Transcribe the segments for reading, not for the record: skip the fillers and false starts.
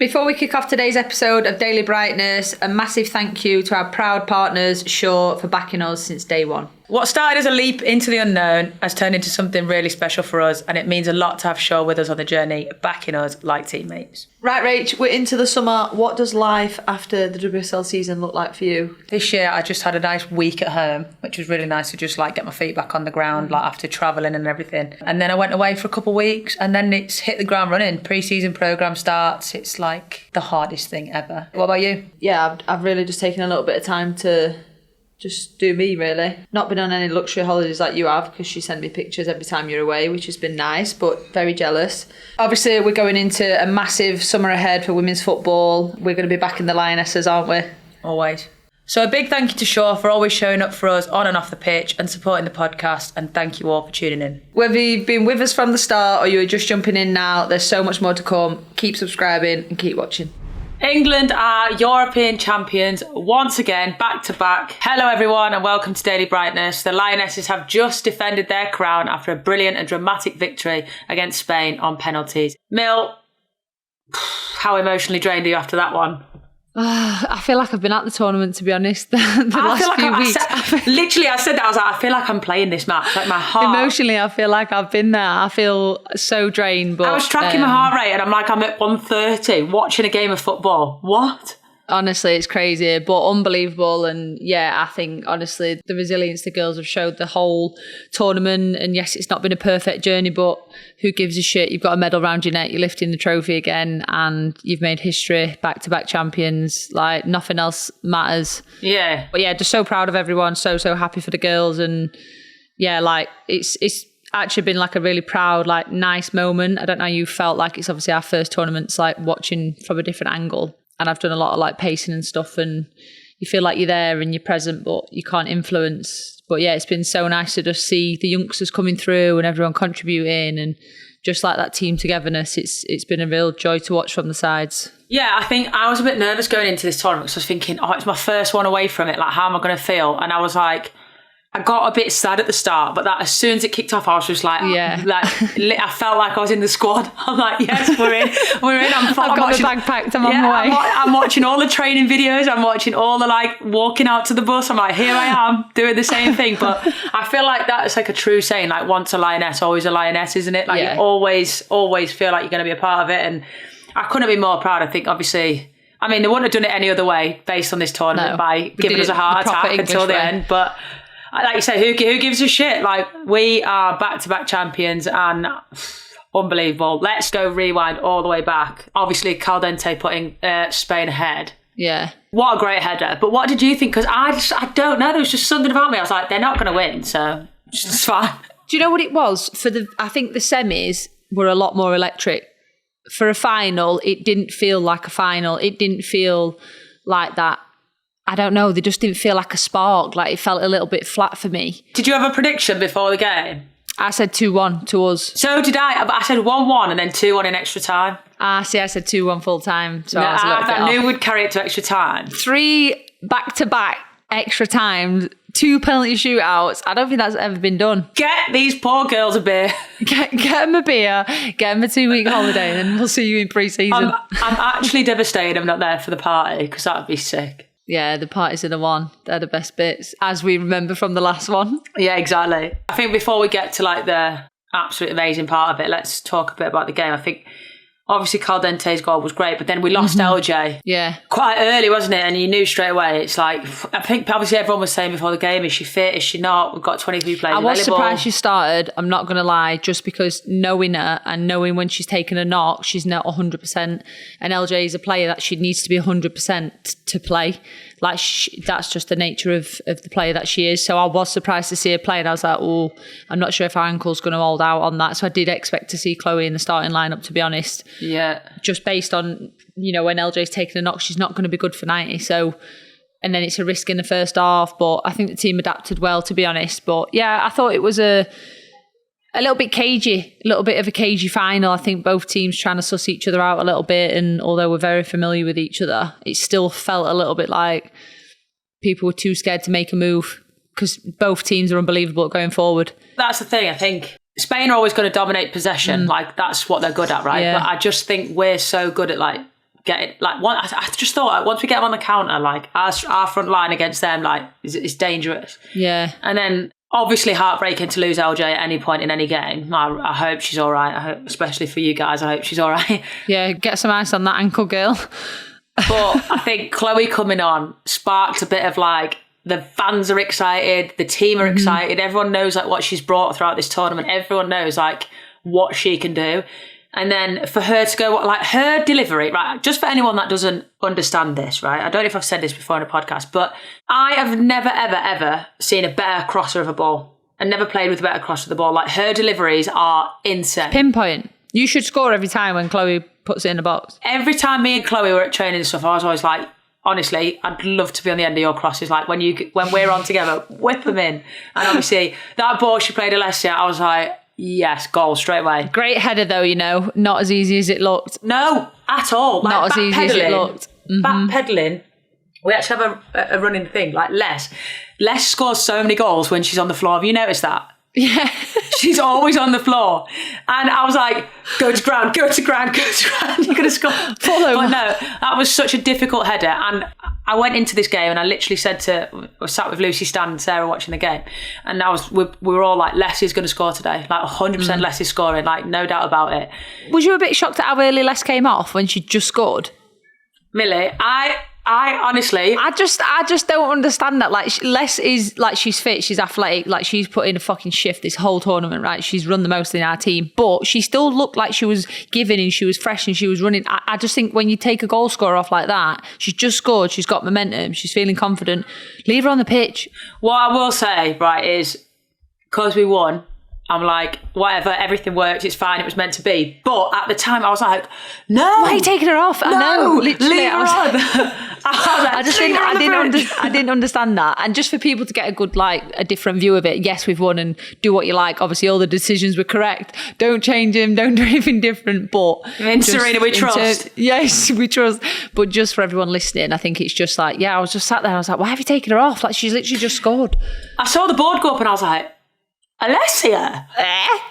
Before we kick off today's episode of Daily Brightness, a massive thank you to our proud partners, Shaw, for backing us since day one. What started as a leap into the unknown has turned into something really special for us, and it means a lot to have Shaw with us on the journey, backing us like teammates. Right, Rach, we're into the summer. What does life after the WSL season look like for you? This year, I just had a nice week at home, which was really nice to just get my feet back on the ground, after travelling and everything. And then I went away for a couple of weeks, and then it's hit the ground running. Pre-season programme starts. It's the hardest thing ever. What about you? Yeah, I've really just taken a little bit of time to just do me, really. Not been on any luxury holidays like you have, because you send me pictures every time you're away, which has been nice, but very jealous. Obviously, we're going into a massive summer ahead for women's football. We're going to be back in the Lionesses, aren't we? Always. So a big thank you to Shaw for always showing up for us on and off the pitch and supporting the podcast, and thank you all for tuning in. Whether you've been with us from the start or you're just jumping in now, there's so much more to come. Keep subscribing and keep watching. England are European champions once again, back to back. Hello everyone and welcome to Daily Brightness. The Lionesses have just defended their crown after a brilliant and dramatic victory against Spain on penalties. Mill, how emotionally drained are you after that one? I feel like I've been at the tournament, to be honest, the last few weeks. I said that. I was like, I feel like I'm playing this match. My heart. Emotionally, I feel like I've been there. I feel so drained. But I was tracking my heart rate and I'm at 130 watching a game of football. What? Honestly, it's crazy, but unbelievable. And yeah, I think, honestly, the resilience the girls have showed the whole tournament. And yes, it's not been a perfect journey, but who gives a shit? You've got a medal around your neck, you're lifting the trophy again, and you've made history, back-to-back champions. Nothing else matters. Yeah. But yeah, just so proud of everyone. So happy for the girls. And yeah, it's actually been a really proud, nice moment. I don't know how you felt. It's obviously our first tournament. It's watching from a different angle. And I've done a lot of pacing and stuff, and you feel like you're there and you're present, but you can't influence. But yeah, it's been so nice to just see the youngsters coming through and everyone contributing, and just that team togetherness. It's been a real joy to watch from the sides. Yeah, I think I was a bit nervous going into this tournament because I was thinking, it's my first one away from it. How am I going to feel? And I was I got a bit sad at the start, but as soon as it kicked off, I was just I felt like I was in the squad. I'm yes, we're in. I've got the bag packed, I'm on my way. I'm watching all the training videos. I'm watching all the walking out to the bus. I'm here I am doing the same thing. But I feel like that's a true saying, once a lioness, always a lioness, isn't it? You always feel like you're going to be a part of it. And I couldn't be more proud. I think obviously, they wouldn't have done it any other way based on this tournament by giving us a heart attack until the end. But like you say, who gives a shit? We are back-to-back champions and unbelievable. Let's go rewind all the way back. Obviously, Caldente putting Spain ahead. Yeah. What a great header. But what did you think? Because I don't know. There was just something about me. I was they're not going to win, so it's fine. Do you know what it was? I think the semis were a lot more electric. For a final, it didn't feel like a final. It didn't feel like that. I don't know, they just didn't feel like a spark. It felt a little bit flat for me. Did you have a prediction before the game? I said 2-1 to us. So did I. I said 1-1 and then 2-1 in extra time. I said 2-1 full time. So I was a little bit I knew we'd carry it to extra time. 3 back-to-back extra times, 2 penalty shootouts. I don't think that's ever been done. Get these poor girls a beer. Get them a beer, get them a 2-week holiday, and we'll see you in pre-season. I'm actually devastated I'm not there for the party, because that would be sick. Yeah, the parties are the one. They're the best bits, as we remember from the last one. Yeah, exactly. I think before we get to the absolute amazing part of it, let's talk a bit about the game. I think obviously Caldente's goal was great, but then we lost LJ. Yeah. Quite early, wasn't it? And you knew straight away. It's I think obviously everyone was saying before the game, is she fit? Is she not? We've got 23 players available. I was surprised she started, I'm not going to lie, just because knowing her and knowing when she's taken a knock, she's not 100%. And LJ is a player that she needs to be 100% to play. That's just the nature of the player that she is. So I was surprised to see her play, and I was I'm not sure if her ankle's going to hold out on that. So I did expect to see Chloe in the starting lineup, to be honest. Yeah. Just based on, when LJ's taken a knock, she's not going to be good for 90. So, and then it's a risk in the first half. But I think the team adapted well, to be honest. But yeah, I thought it was a little bit cagey, a little bit of a cagey final. I think both teams trying to suss each other out a little bit, and although we're very familiar with each other, it still felt a little bit like people were too scared to make a move, because both teams are unbelievable at going forward. That's the thing. I think Spain are always going to dominate possession. That's what they're good at, right? Yeah. But I just think we're so good at getting I just thought like, once we get them on the counter, like our front line against them, like it's dangerous. Yeah. And then obviously heartbreaking to lose LJ at any point in any game. I hope she's all right. I hope, especially for you guys, I hope she's all right. Yeah, get some ice on that ankle, girl. But I think Chloe coming on sparked a bit of like, the fans are excited, the team are excited, everyone knows like what she's brought throughout this tournament, everyone knows like what she can do. And then for her to go, like her delivery, right, just for anyone that doesn't understand this, right, I don't know if I've said this before in a podcast, but I have never, ever, ever seen a better crosser of a ball and never played with a better crosser of the ball. Like her deliveries are insane. Pinpoint. You should score every time when Chloe puts it in the box. Every time me and Chloe were at training and stuff, I was always like, honestly, I'd love to be on the end of your crosses. Like when we're on together, whip them in. And obviously that ball she played Alessia, I was like, yes, goal straight away. Great header though, you know, not as easy as it looked. No, at all. Like, not as easy as it looked. Backpedaling. We actually have a running thing. Like Les scores so many goals when she's on the floor. Have you noticed that? Yeah. She's always on the floor. And I was like, go to ground. You're going to score. But no, that was such a difficult header. And I went into this game and I literally said I was sat with Lucy, Stan and Sarah watching the game. And we were all like, Les is going to score today. Like 100% Les is scoring. Like no doubt about it. Was you a bit shocked at how early Les came off when she just scored? Millie, I honestly... I just don't understand that. Like, Les is, like, she's fit, she's athletic, like, she's put in a fucking shift this whole tournament, right? She's run the most in our team, but she still looked like she was giving and she was fresh and she was running. I just think when you take a goal scorer off like that, she's just scored, she's got momentum, she's feeling confident, leave her on the pitch. What I will say, right, is because we won, I'm like, whatever, everything worked, it's fine, it was meant to be. But at the time, I was like, no. Why are you taking her off? I know, literally. Leave her on. I didn't understand that. And just for people to get a good, like, a different view of it, yes, we've won and do what you like. Obviously, all the decisions were correct. Don't change him, don't do anything different. But in Serena, we trust. Yes, we trust. But just for everyone listening, I think it's just like, yeah, I was just sat there, I was like, why have you taken her off? Like, she's literally just scored. I saw the board go up and I was like, Alessia.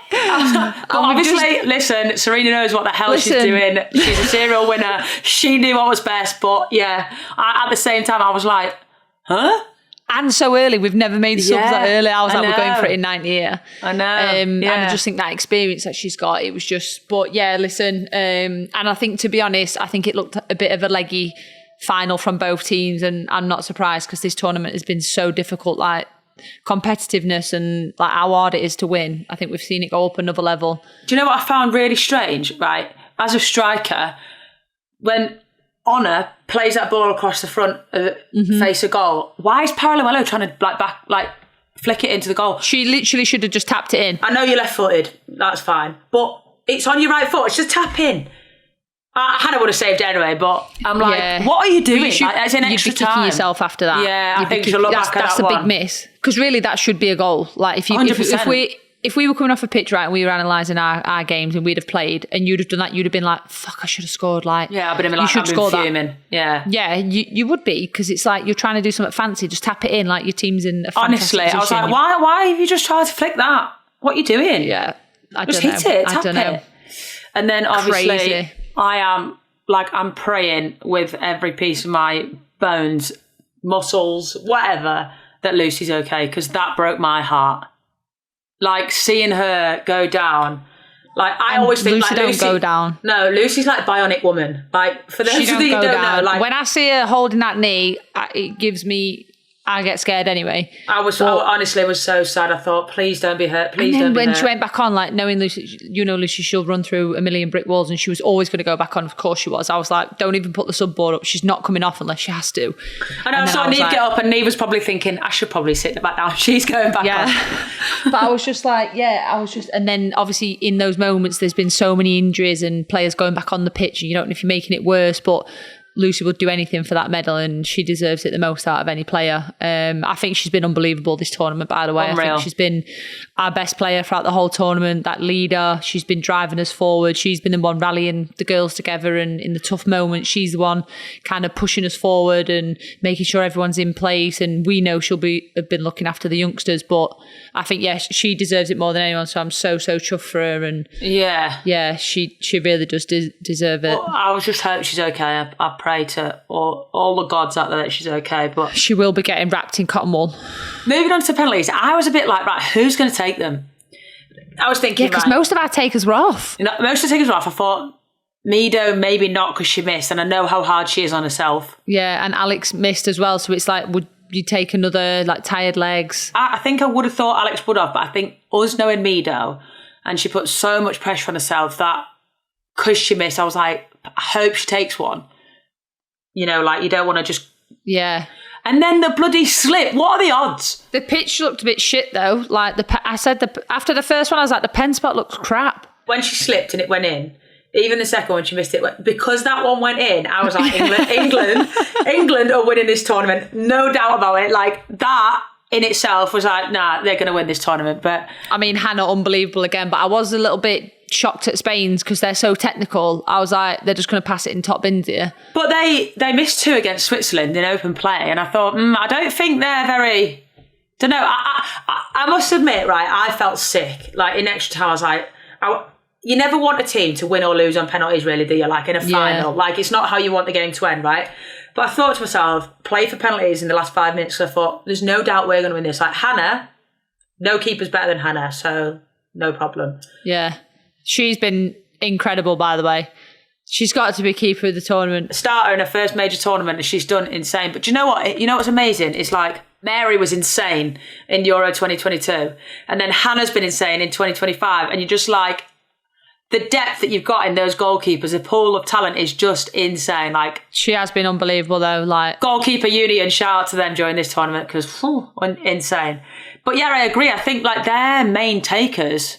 But obviously, listen, Serena knows what the hell she's doing. She's a serial winner. She knew what was best. But yeah, at the same time, I was like, huh? And so early, we've never made subs that early. I was like, we're going for it in 90 year. I know. And I just think that experience that she's got, it was just, but yeah, listen. And I think, to be honest, I think it looked a bit of a leggy final from both teams. And I'm not surprised because this tournament has been so difficult, like, competitiveness and like how hard it is to win. I think we've seen it go up another level. Do you know what I found really strange, right? As a striker, when Honor plays that ball across the front face of goal, why is Paralluelo trying to flick it into the goal? She literally should have just tapped it in. I know you're left-footed, that's fine, but it's on your right foot, it's just tap in. Hannah would have saved it anyway, but I'm like, what are you doing? It's an extra time. You'd be kicking yourself after that. Yeah, I think she'll look back at that one. That's a big miss. Because really, that should be a goal. Like, if we were coming off a pitch, right, and we were analysing our games and we'd have played and you'd have done that, you'd have been like, fuck, I should have scored. Like, yeah, but you should score that. Yeah, you would be, because it's like you're trying to do something fancy, just tap it in like your team's in a fantastic position. Honestly, I was like, why have you just tried to flick that? What are you doing? Yeah, I don't know. Just hit it, tap it. And then obviously... Crazy. I'm praying with every piece of my bones, muscles, whatever, that Lucy's okay, because that broke my heart. Like, seeing her go down. Like, I always think Lucy don't go down. No, Lucy's like Bionic Woman. Like, for those of you that don't know, like, when I see her holding that knee, it gives me... I get scared anyway. I honestly was so sad. I thought, please don't be hurt. Please don't be hurt. When she went back on, like, knowing Lucy, Lucy, she'll run through a million brick walls and she was always going to go back on. Of course she was. I was like, don't even put the sub board up. She's not coming off unless she has to. And I saw Neve get up and Neve was probably thinking, I should probably sit back down. She's going back on. But I was just like, and then obviously in those moments, there's been so many injuries and players going back on the pitch and you don't know if you're making it worse. But Lucy would do anything for that medal, and she deserves it the most out of any player. I think she's been unbelievable this tournament, by the way. Unreal. I think she's been our best player throughout the whole tournament, that leader. She's been driving us forward. She's been the one rallying the girls together, and in the tough moments, she's the one kind of pushing us forward and making sure everyone's in place. And we know she'll have been looking after the youngsters, but I think, she deserves it more than anyone. So I'm so chuffed for her. And she really does deserve it. Well, I was just hope she's okay. I pray to all the gods out there that she's okay, but she will be getting wrapped in cotton wool. Moving on to penalties, I was a bit like, right, who's going to take them? I was thinking, because most of our takers were off. Most of the takers were off. I thought Mido maybe not because she missed, and I know how hard she is on herself. Yeah, and Alex missed as well, so it's like, would you take another like tired legs? I think I would have thought Alex would have, but I think us knowing Mido, and she put so much pressure on herself that because she missed, I was like, I hope she takes one. You know, like you don't want to just... Yeah. And then the bloody slip. What are the odds? The pitch looked a bit shit though. Like after the first one, I was like, the pen spot looks crap. When she slipped and it went in, even the second one she missed it, because that one went in, I was like, England are winning this tournament. No doubt about it. Like that in itself was like, nah, they're going to win this tournament. But I mean, Hannah, unbelievable again. But I was a little bit shocked at Spain's because they're so technical. I was like, they're just going to pass it in top bins here. But they missed 2 against Switzerland in open play, and I thought, I don't think they're very... Don't know. I must admit, right, I felt sick. Like in extra time, I was like, you never want a team to win or lose on penalties, really, do you? Like in a final, like it's not how you want the game to end, right? But I thought to myself, play for penalties in the last 5 minutes. So I thought, there's no doubt we're going to win this. Like Hannah, no keeper's better than Hannah, so no problem. Yeah. She's been incredible, by the way. She's got to be keeper of the tournament. Starter in her first major tournament, and she's done insane. But do you know what? You know what's amazing? It's like Mary was insane in Euro 2022, and then Hannah's been insane in 2025, and you're just like, the depth that you've got in those goalkeepers, the pool of talent is just insane. Like she has been unbelievable, though. Like goalkeeper union, shout out to them during this tournament because insane. But yeah, I agree. I think like their main takers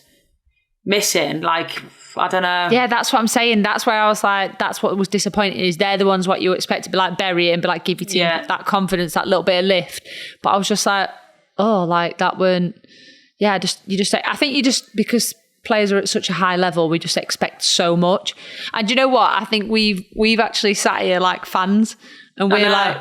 missing, like I don't know. Yeah, that's what I'm saying. That's where I was like, that's what was disappointing, is they're the ones what you expect to be like bury it and be like give your team that confidence, that little bit of lift. But I was just like, oh, like that weren't. Yeah, I think you just, because players are at such a high level, we just expect so much. And you know what? I think we've actually sat here like fans. And we're like,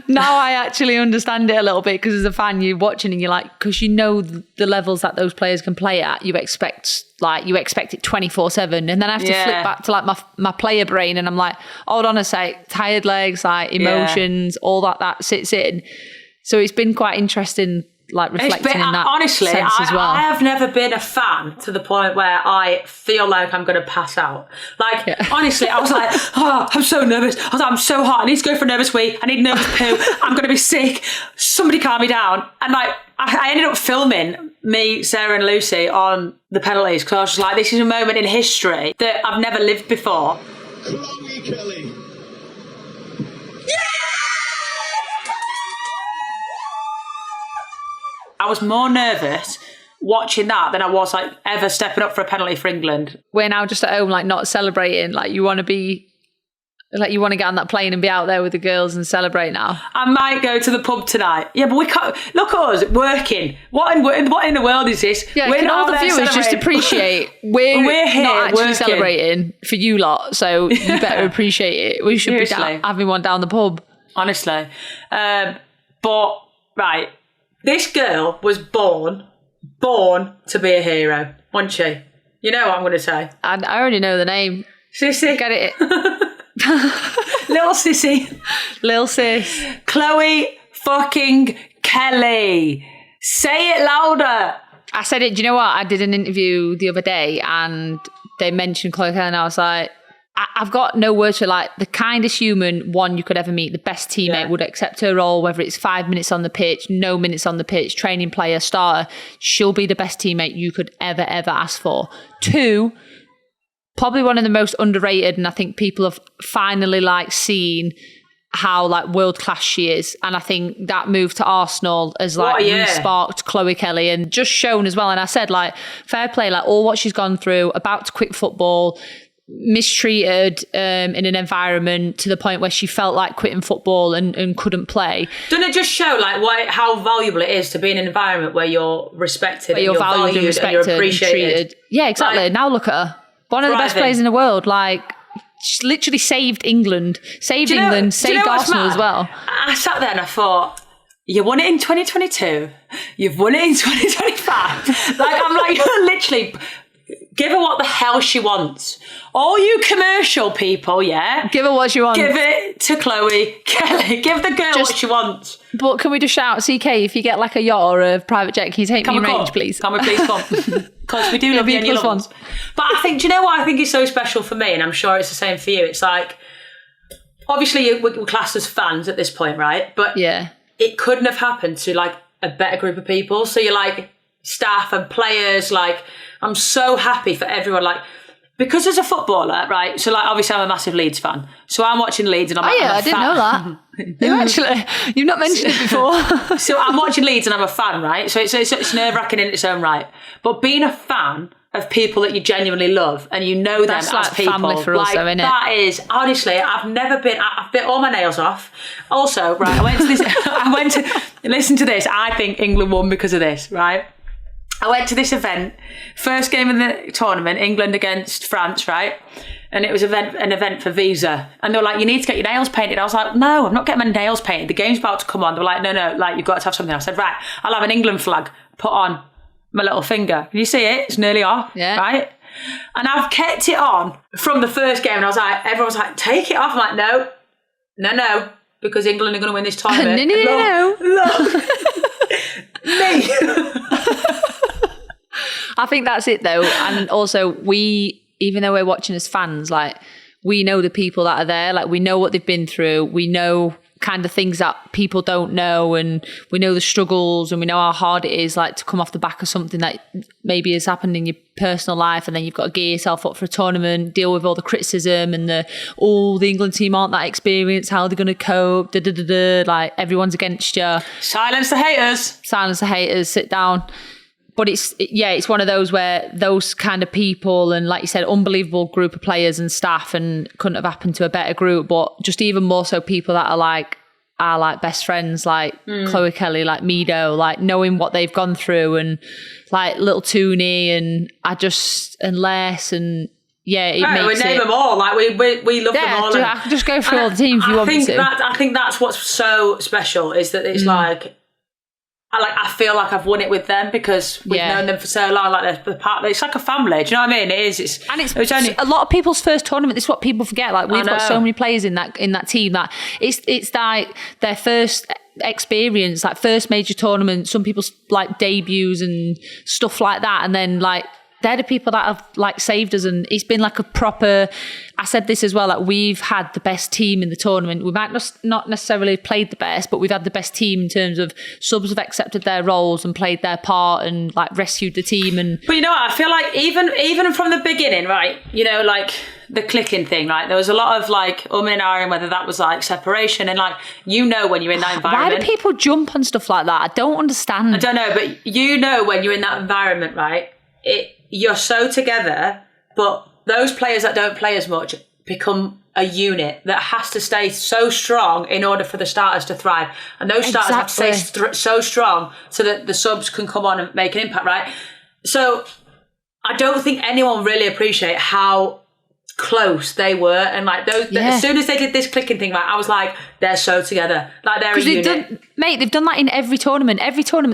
now I actually understand it a little bit, because as a fan, you're watching and you're like, because you know the levels that those players can play at, you expect it 24/7. And then I have to flip back to like my player brain, and I'm like, hold on a sec, tired legs, like emotions, all that sits in. So it's been quite interesting, like reflecting in that honestly, sense as well. I have never been a fan to the point where I feel like I'm going to pass out. Like, honestly, I was like, oh, I'm so nervous. I was like, I'm so hot. I need to go for a nervous wee. I need nervous poo. I'm going to be sick. Somebody calm me down. And like, I ended up filming me, Sarah and Lucy on the penalties, because I was just like, this is a moment in history that I've never lived before. Chloe Kelly. I was more nervous watching that than I was like ever stepping up for a penalty for England. We're now just at home, like not celebrating. Like you want to get on that plane and be out there with the girls and celebrate now. I might go to the pub tonight. Yeah, but we can't. Look at us working. What in the world is this? Yeah, can all the viewers just appreciate we're here not actually working. Celebrating for you lot, so you better appreciate it. We should be having one down the pub. Honestly. But, right, this girl was born to be a hero, wasn't she? You know what I'm going to say? I already know the name. Sissy. Get it? Little Sissy. Lil Sis. Chloe fucking Kelly. Say it louder. I said it. Do you know what? I did an interview the other day and they mentioned Chloe Kelly, and I was like, I've got no words for, like, the kindest human one you could ever meet, the best teammate, would accept her role, whether it's 5 minutes on the pitch, no minutes on the pitch, training player, starter. She'll be the best teammate you could ever ask for. 2, probably one of the most underrated, and I think people have finally like seen how like world class she is. And I think that move to Arsenal has like re-sparked Chloe Kelly and just shown as well. And I said, like, fair play, like all what she's gone through, about to quit football, mistreated in an environment to the point where she felt like quitting football and couldn't play. Doesn't it just show like how valuable it is to be in an environment where you're respected, where you're valued and respected, and you're appreciated? Yeah, exactly. Like, now look at her. One of the best players in the world. Like, she literally saved England. Saved Arsenal as well. I sat there and I thought, you won it in 2022. You've won it in 2025. Like, I'm like, you're literally... Give her what the hell she wants. All you commercial people, yeah? Give her what she wants. Give it to Chloe Kelly. Give the girl what she wants. But can we just shout, CK, if you get like a yacht or a private jet, can you take me in range, please? Can we please come? Because we do love you and you love us. But I think, do you know what I think is so special for me? And I'm sure it's the same for you. It's like, obviously we're classed as fans at this point, right? But yeah, it couldn't have happened to like a better group of people. So you're like staff and players, like, I'm so happy for everyone, like, because as a footballer, right, so like obviously I'm a massive Leeds fan, so I'm watching Leeds and I'm I didn't know that. You've not mentioned it before. So I'm watching Leeds and I'm a fan, right, so it's nerve-wracking in its own right, but being a fan of people that you genuinely love and you know them like as people, family for us, like, though, innit? that is, honestly, I've bit all my nails off. Also, right, I went to listen to this, I think England won because of this, right? I went to this event, first game of the tournament, England against France, right? And it was an event for Visa. And they were like, you need to get your nails painted. I was like, no, I'm not getting my nails painted. The game's about to come on. They were like, no, like, you've got to have something. I said, right, I'll have an England flag put on my little finger. Can you see it? It's nearly off, right? And I've kept it on from the first game. And I was like, everyone was like, take it off. I'm like, no, because England are going to win this tournament. No. Me. I think that's it though. And also even though we're watching as fans, like, we know the people that are there, like, we know what they've been through. We know kind of things that people don't know, and we know the struggles, and we know how hard it is, like, to come off the back of something that maybe has happened in your personal life, and then you've got to gear yourself up for a tournament, deal with all the criticism and the England team aren't that experienced, how are they going to cope, like, everyone's against you. Silence the haters, sit down. But it's one of those where those kind of people, and like you said, unbelievable group of players and staff, and couldn't have happened to a better group, but just even more so people that are like best friends, like Chloe Kelly, like Mido, like knowing what they've gone through, and like little Tooney and Les, and yeah, it makes we name them all, like we love them all. I can just go through all the teams you want me to. I think that's what's so special, is that it's like, I feel like I've won it with them because we've known them for so long. Like, they're part. It's like a family. Do you know what I mean? It is. It's only a lot of people's first tournament. This is what people forget. Like, we've got so many players in that team that it's like their first experience, like first major tournament. Some people's like debuts and stuff like that, and then like, they're the people that have like saved us, and it's been like a proper, I said this as well, like, we've had the best team in the tournament. We might not necessarily have played the best, but we've had the best team in terms of subs have accepted their roles and played their part and like rescued the team. But you know what, I feel like even from the beginning, right, you know, like the clicking thing, right, there was a lot of like and ahhing whether that was like separation, and like, you know, when you're in that environment. Why do people jump on stuff like that? I don't understand. I don't know, but you know, when you're in that environment, right, you're so together, but those players that don't play as much become a unit that has to stay so strong in order for the starters to thrive. And those starters have to stay so strong so that the subs can come on and make an impact, right? So I don't think anyone really appreciate how close they were, and like those as soon as they did this clicking thing, like, I was like, they're so together, like, they're a unit. They've done that in every tournament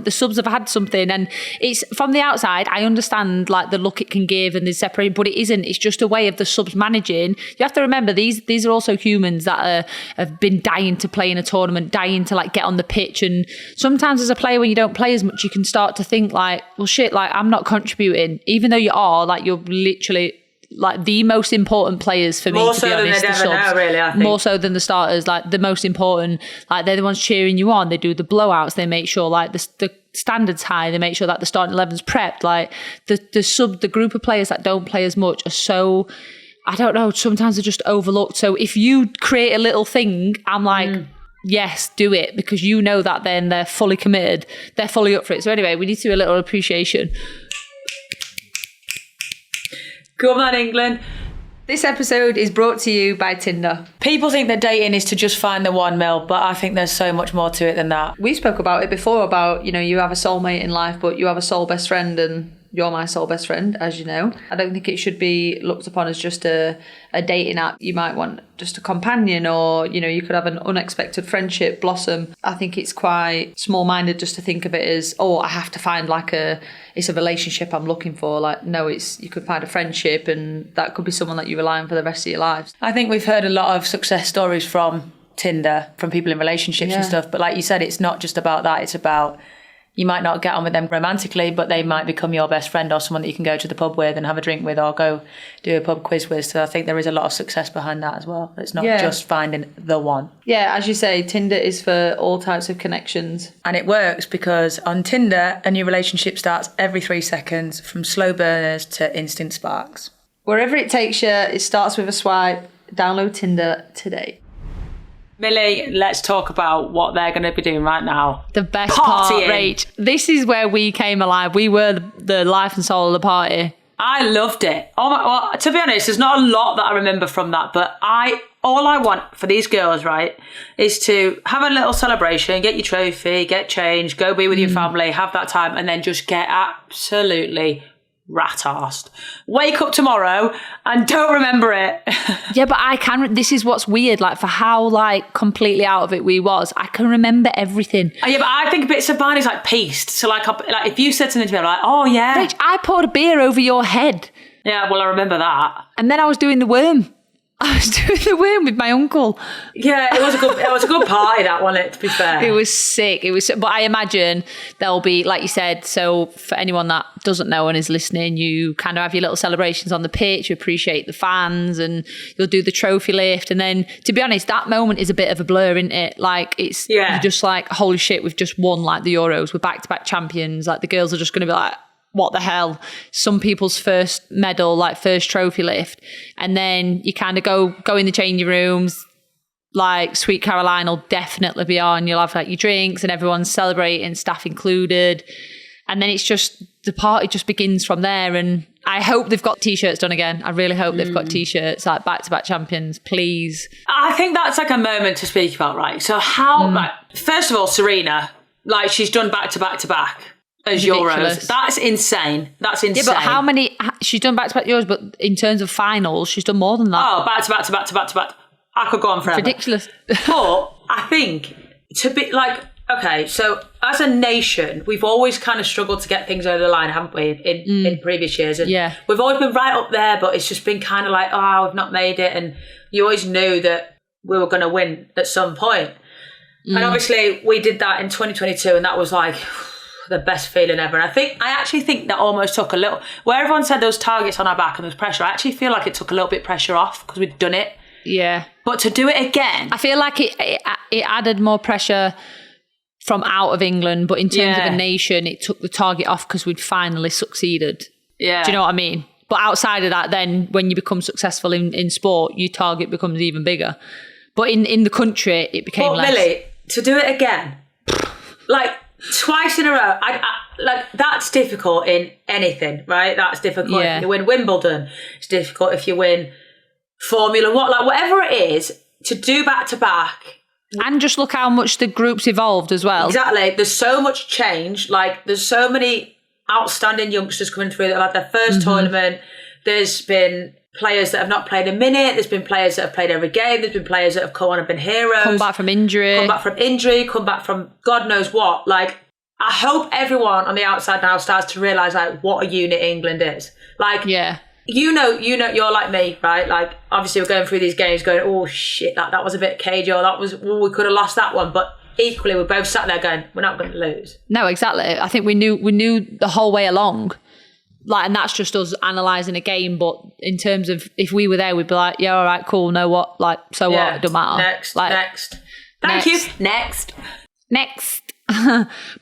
the subs have had something, and it's from the outside, I understand like the look it can give and the separate, but it isn't. It's just a way of the subs managing. You have to remember, these are also humans that have been dying to play in a tournament, dying to like get on the pitch, and sometimes as a player, when you don't play as much, you can start to think like, well shit, like, I'm not contributing, even though you are, like, you're literally like the most important players for me, more to so be honest. Than they'd ever know, really, I think. More so than the starters, like the most important, like they're the ones cheering you on. They do the blowouts. They make sure like the standards high. They make sure that the starting 11's prepped. Like the group of players that don't play as much are so, I don't know, sometimes they're just overlooked. So if you create a little thing, I'm like, yes, do it, because you know that then they're fully committed. They're fully up for it. So anyway, we need to do a little appreciation. Come on, England. This episode is brought to you by Tinder. People think that dating is to just find the one, Mil, but I think there's so much more to it than that. We spoke about it before about, you have a soulmate in life, but you have a soul best friend, and you're my soul best friend, as you know. I don't think it should be looked upon as just a dating app. You might want just a companion, or, you could have an unexpected friendship blossom. I think it's quite small-minded just to think of it as, I have to find it's a relationship I'm looking for. Like, no, you could find a friendship, and that could be someone that you rely on for the rest of your lives. I think we've heard a lot of success stories from Tinder, from people in relationships and stuff. But like you said, it's not just about that. It's about, you might not get on with them romantically, but they might become your best friend or someone that you can go to the pub with and have a drink with, or go do a pub quiz with. So I think there is a lot of success behind that as well. It's not just finding the one. Yeah, as you say, Tinder is for all types of connections. And it works because on Tinder, a new relationship starts every 3 seconds, from slow burners to instant sparks. Wherever it takes you, it starts with a swipe. Download Tinder today. Millie, let's talk about what they're going to be doing right now. The best part, Rach. This is where we came alive. We were the life and soul of the party. I loved it. Well, to be honest, there's not a lot that I remember from that, but all I want for these girls, right, is to have a little celebration, get your trophy, get changed, go be with your family, have that time, and then just get absolutely rat-arsed. Wake up tomorrow and don't remember it. Yeah, but I can. This is what's weird. Like, for how completely out of it we was, I can remember everything. Yeah, but I think bits of mine is pieced. So like if you said something to me, I'm like, oh yeah, Rach, I poured a beer over your head. Yeah, well, I remember that. And then I was doing the worm. I was doing the worm with my uncle. Yeah, it was a good party, that one, to be fair. It was sick. But I imagine there'll be, like you said, so for anyone that doesn't know and is listening, you kind of have your little celebrations on the pitch, you appreciate the fans, and you'll do the trophy lift. And then, to be honest, that moment is a bit of a blur, isn't it? You're just like, holy shit, we've just won the Euros. We're back-to-back champions. The girls are just going to be like, what the hell? Some people's first medal, first trophy lift. And then you kind of go in the changing rooms, Sweet Caroline will definitely be on. You'll have your drinks and everyone's celebrating, staff included. And then it's just, the party just begins from there. And I hope they've got T-shirts done again. I really hope they've got T-shirts, back-to-back champions, please. I think that's a moment to speak about, right? So how, first of all, Serena, she's done back-to-back-to-back. As Ridiculous. Euros. That's insane. Yeah, but how many? She's done back-to-back Euros, but in terms of finals, she's done more than that. Oh, back-to-back. I could go on forever. Ridiculous. But I think to be okay, so as a nation, we've always kind of struggled to get things over the line, haven't we, in previous years? And we've always been right up there, but it's just been kind of we've not made it. And you always knew that we were going to win at some point. And obviously, we did that in 2022, and that was the best feeling ever. And I actually think that almost took a little, where everyone said there was targets on our back and there was pressure, I actually feel like it took a little bit pressure off because we'd done it. Yeah. But to do it again, I feel like it added more pressure from out of England, but in terms of a nation, it took the target off because we'd finally succeeded. Yeah. Do you know what I mean? But outside of that, then when you become successful in sport, your target becomes even bigger. But in the country, it became less. Millie, to do it again, twice in a row, that's difficult in anything, right? That's difficult if you win Wimbledon. It's difficult if you win Formula One, whatever it is, to do back to back. And just look how much the group's evolved as well. Exactly. There's so much change. There's so many outstanding youngsters coming through that have had their first tournament. There's been players that have not played a minute. There's been players that have played every game. There's been players that have come on and been heroes. Come back from injury. Come back from God knows what. I hope everyone on the outside now starts to realise what a unit England is. You know, you're like me, right? Obviously we're going through these games going, oh shit, that was a bit cagey, or we could have lost that one. But equally, we both sat there going, we're not going to lose. No, exactly. I think we knew the whole way along. And that's just us analysing a game. But in terms of if we were there, we'd be like, yeah, all right, cool. Know what? What? It don't matter. Next. Thank you. Next.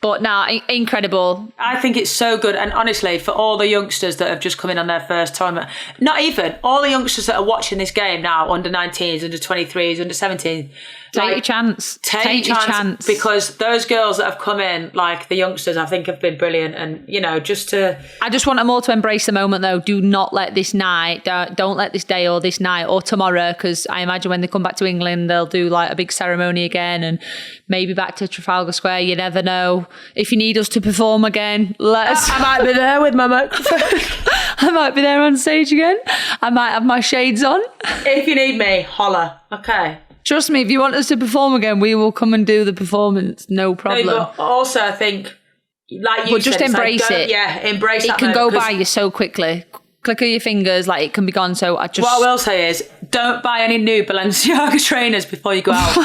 But now, incredible. I think it's so good. And honestly, for all the youngsters that have just come in on their first tournament, not even, all the youngsters that are watching this game now, under 19s, under 23s, under 17s, Take your chance. Take your chance. Because those girls that have come in, like the youngsters, I think have been brilliant. And, you know, I just want them all to embrace the moment, though. Do not let this night, don't let this day or this night or tomorrow, because I imagine when they come back to England, they'll do like a big ceremony again and maybe back to Trafalgar Square. You never know. If you need us to perform again, let us. I might be there with my microphone. I might be there on stage again. I might have my shades on. If you need me, holler. Okay. Trust me, if you want us to perform again, we will come and do the performance. No problem. No, but also, I think, like you but said, just embrace it. Yeah, embrace it. It can go by you so quickly. Click of your fingers, like it can be gone. So what I will say is, don't buy any new Balenciaga trainers before you go out,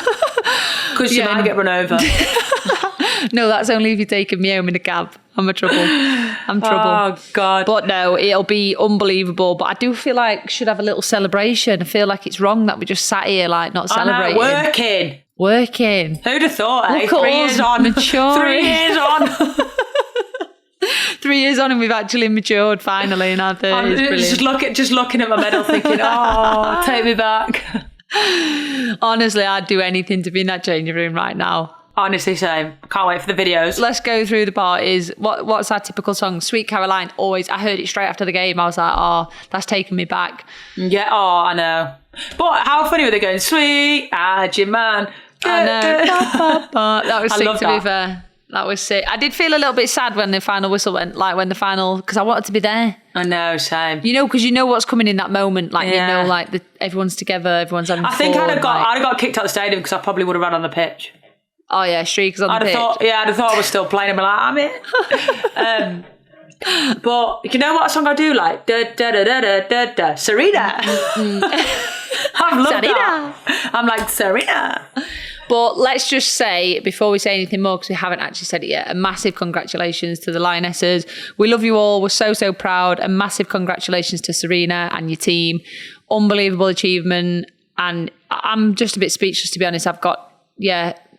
because you might get run over. No, that's only if you're taking me home in a cab. I'm trouble. Oh, God. But no, it'll be unbelievable. But I do feel like should have a little celebration. I feel like it's wrong that we just sat here like not celebrating. Working. Who'd have thought, Look 3 years on. Maturing. 3 years on. 3 years on and we've actually matured finally in our 30s. Just looking at my medal thinking, oh, take me back. Honestly, I'd do anything to be in that changing room right now. Honestly, same. Can't wait for the videos. Let's go through the parties. What's our typical song? Sweet Caroline, always. I heard it straight after the game. I was like, oh, that's taking me back. Yeah, I know. But how funny were they going, sweet, your man. I know. That was sick, to be fair. That was sick. I did feel a little bit sad when the final whistle went, like when the final, because I wanted to be there. I know, same. You know, because you know what's coming in that moment. Like, you know, like everyone's together, everyone's having fun. I think I'd have got kicked out of the stadium because I probably would have run on the pitch. Oh yeah, Shriekers on the pitch. I'd have thought I was still playing and be like, I'm in. But you know what song I do like? Da da da da da da da. Serena. I've loved that. I'm like, Serena. But let's just say, before we say anything more, because we haven't actually said it yet, a massive congratulations to the Lionesses. We love you all. We're so, so proud. A massive congratulations to Serena and your team. Unbelievable achievement. And I'm just a bit speechless, to be honest. I've got,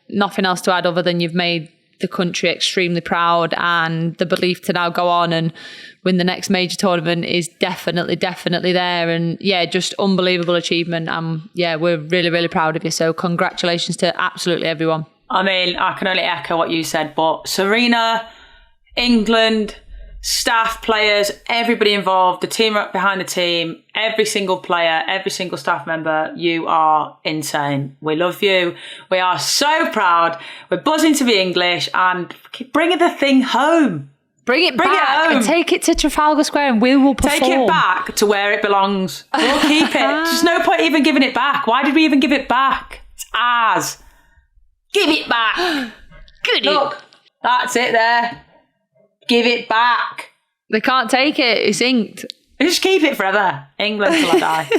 nothing else to add other than you've made the country extremely proud, and the belief to now go on and win the next major tournament is definitely there. And just unbelievable achievement. We're really, really proud of you. So congratulations to absolutely everyone. I mean, I can only echo what you said, but Serena, England, staff, players, everybody involved, the team behind the team, every single player, every single staff member, you are insane. We love you. We are so proud. We're buzzing to be English and bringing the thing home. Bring it back and take it to Trafalgar Square and we will perform. Take it back to where it belongs. We'll keep it. There's no point even giving it back. Why did we even give it back? It's ours. Give it back. Look, that's it there. Give it back. They can't take it. It's inked. Just keep it forever. England till I die.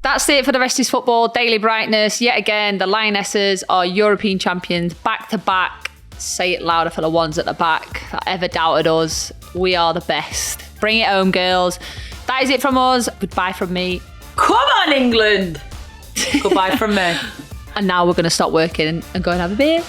That's it for the Rest is Football. Daily Brightness. Yet again, the Lionesses are European champions back to back. Say it louder for the ones at the back that ever doubted us. We are the best. Bring it home, girls. That is it from us. Goodbye from me. Come on, England. Goodbye from me. And now we're going to stop working and go and have a beer.